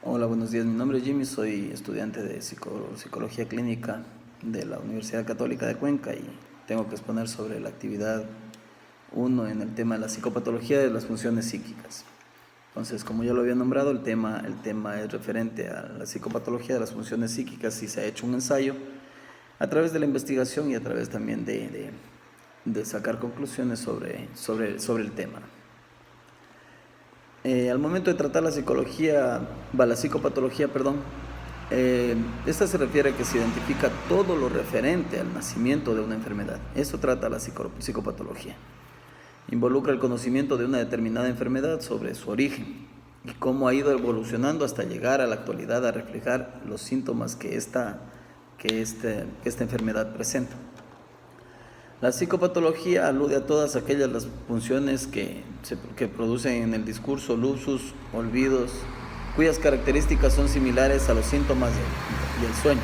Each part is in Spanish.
Hola, buenos días. Mi nombre es Jimmy, soy estudiante de psicología clínica de la Universidad Católica de Cuenca y tengo que exponer sobre la actividad 1 en el tema de la psicopatología de las funciones psíquicas. Entonces, como ya lo había nombrado, el tema es referente a la psicopatología de las funciones psíquicas y se ha hecho un ensayo a través de la investigación y a través también de sacar conclusiones sobre el tema. Al momento de tratar la psicopatología, esta se refiere a que se identifica todo lo referente al nacimiento de una enfermedad. Eso trata la psicopatología. Involucra el conocimiento de una determinada enfermedad sobre su origen y cómo ha ido evolucionando hasta llegar a la actualidad a reflejar los síntomas que esta enfermedad presenta. La psicopatología alude a todas aquellas las funciones que producen en el discurso lupus, olvidos, cuyas características son similares a los síntomas del sueño,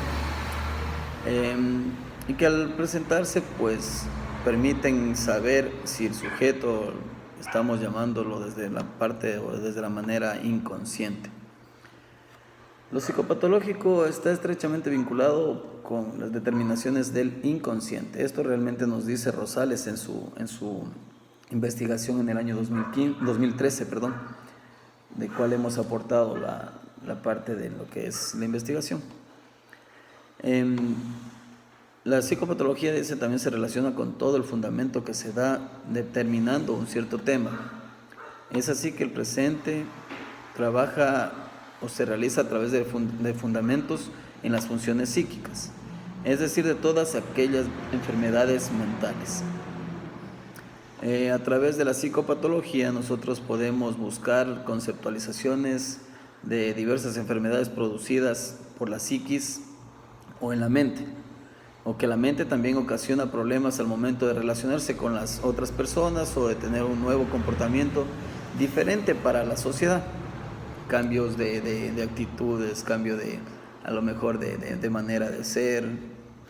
y que al presentarse pues permiten saber si el sujeto estamos llamándolo desde la parte o desde la manera inconsciente. Lo psicopatológico está estrechamente vinculado con las determinaciones del inconsciente. Esto realmente nos dice Rosales en su investigación en el año 2013, de cual hemos aportado la parte de lo que es la investigación. La psicopatología también se relaciona con todo el fundamento que se da determinando un cierto tema. Es así que el presente trabaja o se realiza a través de fundamentos en las funciones psíquicas, es decir, de todas aquellas enfermedades mentales. A través de la psicopatología nosotros podemos buscar conceptualizaciones de diversas enfermedades producidas por la psiquis o en la mente, o que la mente también ocasiona problemas al momento de relacionarse con las otras personas o de tener un nuevo comportamiento diferente para la sociedad. Cambios de actitudes, cambio a lo mejor de manera de ser,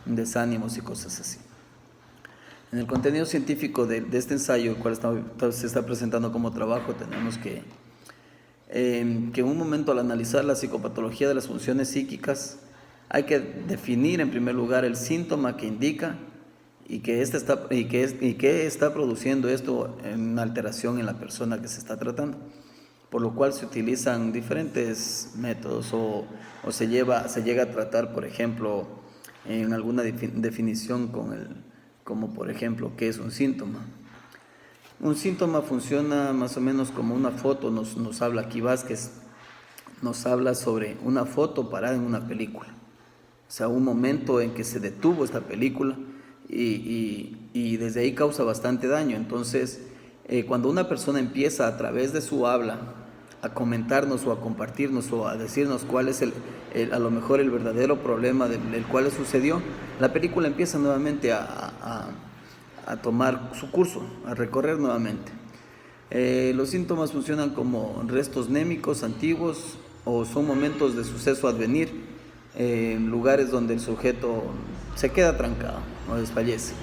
desánimos y cosas así. En el contenido científico de este ensayo, el cual se está presentando como trabajo, tenemos que en un momento al analizar la psicopatología de las funciones psíquicas, hay que definir en primer lugar el síntoma que indica y que está produciendo esto en una alteración en la persona que se está tratando, por lo cual se utilizan diferentes métodos o se llega a tratar, por ejemplo, en alguna definición como por ejemplo, ¿qué es un síntoma? Un síntoma funciona más o menos como una foto, nos habla aquí Vázquez, nos habla sobre una foto parada en una película. O sea, un momento en que se detuvo esta película y desde ahí causa bastante daño. Entonces, cuando una persona empieza a través de su habla a comentarnos o a compartirnos o a decirnos cuál es a lo mejor el verdadero problema del cual sucedió, la película empieza nuevamente a tomar su curso, a recorrer nuevamente. Los síntomas funcionan como restos némicos antiguos o son momentos de suceso advenir, lugares donde el sujeto se queda trancado o desfallece.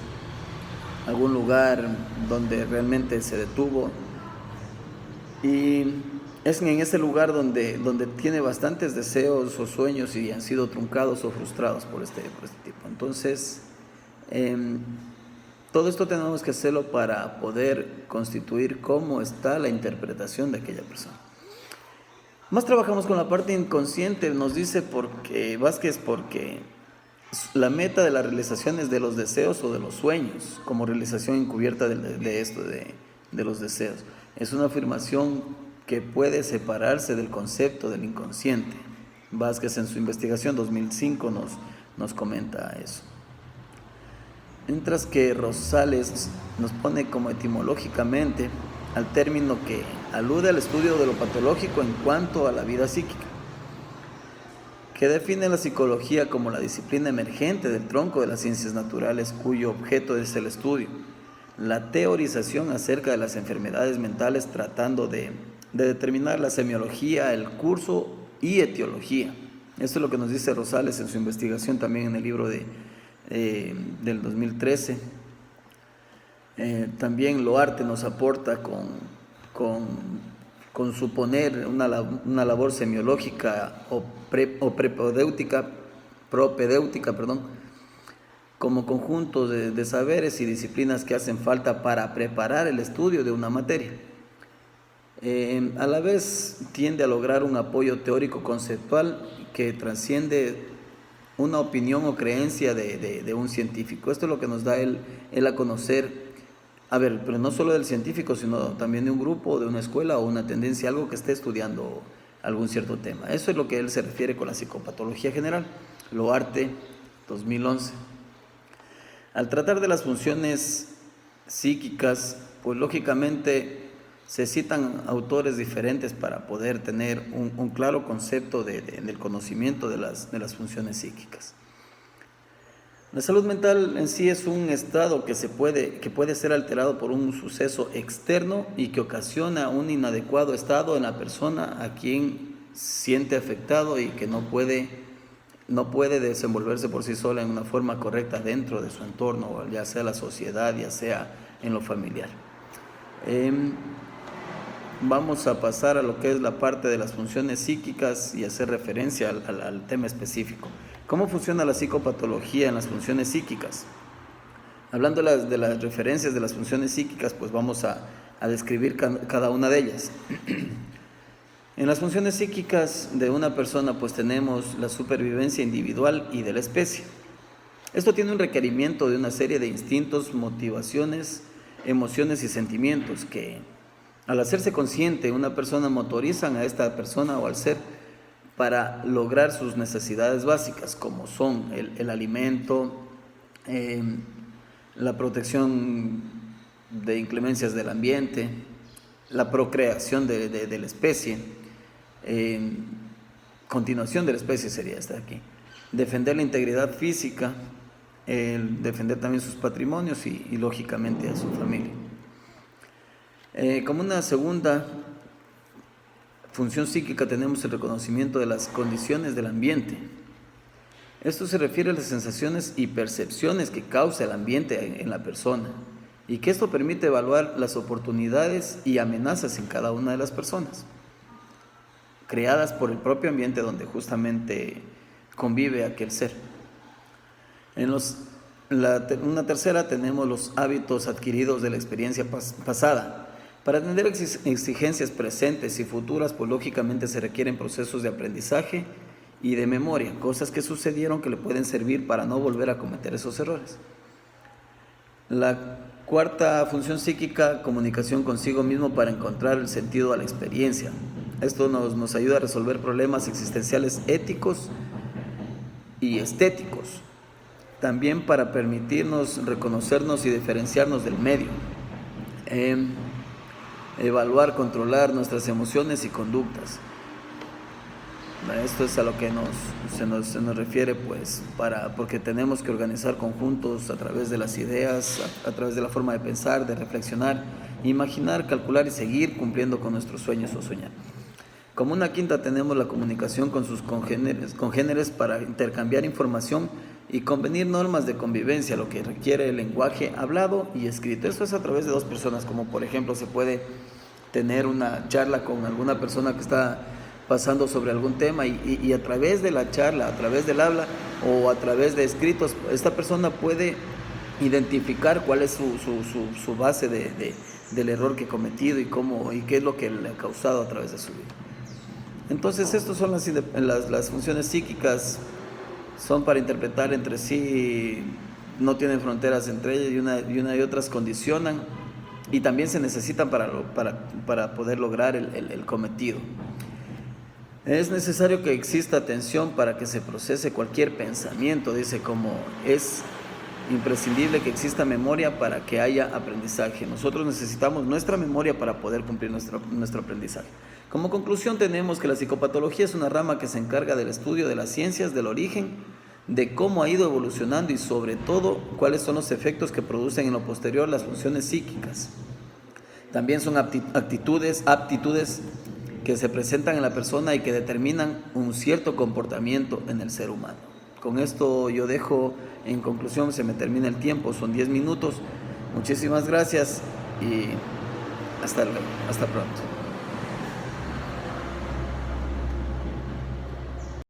Algún lugar donde realmente se detuvo y es en ese lugar donde tiene bastantes deseos o sueños y han sido truncados o frustrados por este tipo. Entonces, todo esto tenemos que hacerlo para poder constituir cómo está la interpretación de aquella persona. Más trabajamos con la parte inconsciente, nos dice Vázquez, porque la meta de la realización es de los deseos o de los sueños, como realización encubierta de los deseos. Es una afirmación que puede separarse del concepto del inconsciente. Vázquez en su investigación 2005 nos comenta eso. Mientras que Rosales nos pone como etimológicamente al término que alude al estudio de lo patológico en cuanto a la vida psíquica, que define la psicología como la disciplina emergente del tronco de las ciencias naturales cuyo objeto es el estudio, la teorización acerca de las enfermedades mentales tratando de determinar la semiología, el curso y etiología. Esto es lo que nos dice Rosales en su investigación también en el libro del 2013. También Loarte nos aporta con con suponer una labor semiológica o propedéutica, como conjunto de saberes y disciplinas que hacen falta para preparar el estudio de una materia. A la vez tiende a lograr un apoyo teórico conceptual que trasciende una opinión o creencia de un científico. Esto es lo que nos da él a conocer, pero no solo del científico, sino también de un grupo, de una escuela o una tendencia, algo que esté estudiando algún cierto tema. Eso es lo que él se refiere con la psicopatología general, Loarte, 2011. Al tratar de las funciones psíquicas, pues lógicamente se citan autores diferentes para poder tener un claro concepto del conocimiento de las funciones psíquicas. La salud mental en sí es un estado que puede ser alterado por un suceso externo y que ocasiona un inadecuado estado en la persona a quien siente afectado y que no puede desenvolverse por sí sola en una forma correcta dentro de su entorno, ya sea la sociedad, ya sea en lo familiar. Vamos a pasar a lo que es la parte de las funciones psíquicas y hacer referencia al tema específico. ¿Cómo funciona la psicopatología en las funciones psíquicas? Hablando de las referencias de las funciones psíquicas, pues vamos a describir cada una de ellas. En las funciones psíquicas de una persona, pues tenemos la supervivencia individual y de la especie. Esto tiene un requerimiento de una serie de instintos, motivaciones, emociones y sentimientos que, al hacerse consciente, una persona motorizan a esta persona o al ser para lograr sus necesidades básicas, como son el alimento, la protección de inclemencias del ambiente, la procreación de la especie, continuación de la especie sería esta de aquí, defender la integridad física, defender también sus patrimonios y lógicamente a su familia. Como una segunda función psíquica tenemos el reconocimiento de las condiciones del ambiente. Esto se refiere a las sensaciones y percepciones que causa el ambiente en la persona y que esto permite evaluar las oportunidades y amenazas en cada una de las personas, creadas por el propio ambiente donde justamente convive aquel ser. Una tercera tenemos los hábitos adquiridos de la experiencia pasada. Para atender exigencias presentes y futuras, pues lógicamente se requieren procesos de aprendizaje y de memoria, cosas que sucedieron que le pueden servir para no volver a cometer esos errores. La cuarta función psíquica, comunicación consigo mismo para encontrar el sentido a la experiencia. Esto nos ayuda a resolver problemas existenciales éticos y estéticos, también para permitirnos reconocernos y diferenciarnos del medio. Evaluar, controlar nuestras emociones y conductas. Esto es a lo que se nos refiere, pues, porque tenemos que organizar conjuntos a través de las ideas, a través de la forma de pensar, de reflexionar, imaginar, calcular y seguir cumpliendo con nuestros sueños o soñar. Como una quinta tenemos la comunicación con sus congéneres para intercambiar información y convenir normas de convivencia, lo que requiere el lenguaje hablado y escrito. Eso es a través de dos personas, como por ejemplo se puede tener una charla con alguna persona que está pasando sobre algún tema y a través de la charla, a través del habla o a través de escritos, esta persona puede identificar cuál es su base del error que ha cometido y qué es lo que le ha causado a través de su vida. Entonces, estas son las funciones psíquicas, son para interpretar entre sí, no tienen fronteras entre ellas y una y otras condicionan y también se necesitan para poder lograr el cometido. Es necesario que exista atención para que se procese cualquier pensamiento, dice, como es imprescindible que exista memoria para que haya aprendizaje. Nosotros necesitamos nuestra memoria para poder cumplir nuestro aprendizaje. Como conclusión tenemos que la psicopatología es una rama que se encarga del estudio de las ciencias, del origen, de cómo ha ido evolucionando y sobre todo cuáles son los efectos que producen en lo posterior las funciones psíquicas. También son aptitudes que se presentan en la persona y que determinan un cierto comportamiento en el ser humano. Con esto yo dejo, en conclusión, se me termina el tiempo, son 10 minutos. Muchísimas gracias y hasta luego, hasta pronto.